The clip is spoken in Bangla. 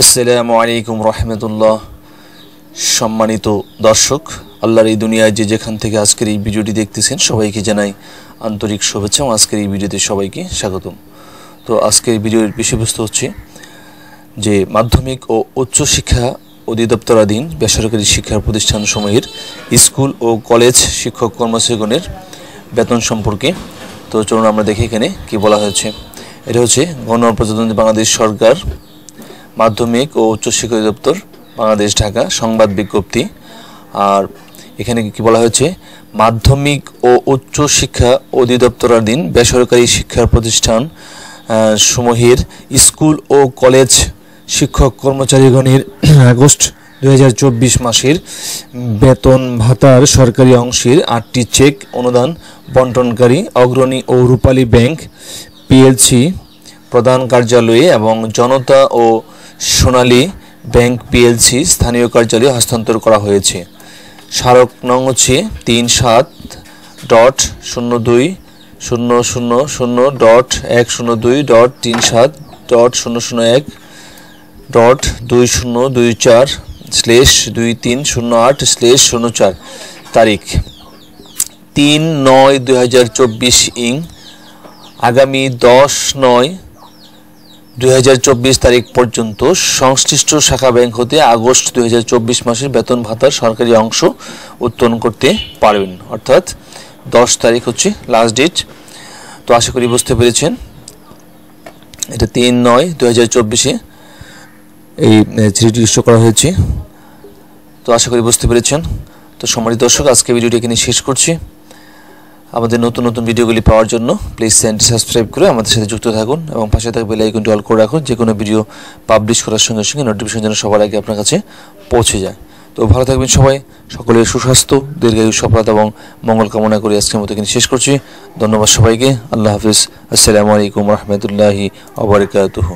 আসসালামু আলাইকুম রহমতুল্লাহ। সম্মানিত দর্শক, আল্লাহর এই দুনিয়ায় যে যেখান থেকে আজকের এই ভিডিওটি দেখতেছেন সবাইকে জানাই আন্তরিক শুভেচ্ছা এবং আজকের এই ভিডিওতে সবাইকে স্বাগতম। তো আজকের ভিডিওর বিষয়বস্তু হচ্ছে যে মাধ্যমিক ও উচ্চশিক্ষা অধিদপ্তরাধীন বেসরকারি শিক্ষা প্রতিষ্ঠানসমূহের স্কুল ও কলেজ শিক্ষক কর্মচারীগণের বেতন সম্পর্কে। তো চলুন আমরা দেখি এখানে কি বলা হয়েছে। এটা হচ্ছে গণপ্রজাতন্ত্রী বাংলাদেশ সরকার মাধ্যমিক ও উচ্চশিক্ষা অধিদপ্তর বাংলাদেশ ঢাকা সংবাদ বিজ্ঞপ্তি। আর এখানে কি বলা হয়েছে, মাধ্যমিক ও উচ্চশিক্ষা অধিদপ্তরাধীন বেসরকারি শিক্ষা প্রতিষ্ঠান সমূহের স্কুল ও কলেজ শিক্ষক কর্মচারীগণের আগস্ট 2024 মাসের বেতন ভাতার সরকারি অংশের 8টি চেক অনুদান বন্টনকারী অগ্রণী ও রূপালী ব্যাংক পিএলসি প্রধান কার্যালয়ে এবং জনতা ও সোনালী ব্যাংক পিএলসি স্থানীয় কার্যালয়ে হস্তান্তর করা হয়েছে। স্মারক নং হচ্ছে 37.000.003.2024/2008/04 তারিখ 3/9/2024 ইং আগামী 10/9/2024 তারিখ পর্যন্ত সংশ্লিষ্ট শাখা ব্যাংক হতে আগস্ট 2024 মাসের বেতন ভাতার সরকারি অংশ উত্তোলন করতে পারবেন। অর্থাৎ 10 তারিখ হচ্ছে লাস্ট ডেট। তো আশা করি বুঝতে পেরেছেন, এটা 3/9/2024 এই চিঠিটি ইস্যু করা হয়েছে। তো আশা করি বুঝতে পেরেছেন। তো সম্মানিত দর্শক, আজকে ভিডিওটি এখানে শেষ করছি। আমাদের নতুন নতুন ভিডিওগুলি পাওয়ার জন্য প্লিজ চ্যানেলটি সাবস্ক্রাইব করে আমাদের সাথে যুক্ত থাকুন এবং পাশে থাকা বেল আইকনটি অল করে রাখুন, যে কোনো ভিডিও পাবলিশ করার সঙ্গে সঙ্গে নোটিফিকেশন যেন সবার আগে আপনার কাছে পৌঁছে যায়। তো ভালো থাকবেন সবাই, সকলের সুস্বাস্থ্য, দীর্ঘায়ু, সফলতা এবং মঙ্গল কামনা করে আজকের মতো এখানে শেষ করছি। ধন্যবাদ সবাইকে। আল্লাহ হাফিজ। আসসালামু আলাইকুম রহমতুল্লাহি ওয়া বারাকাতুহু।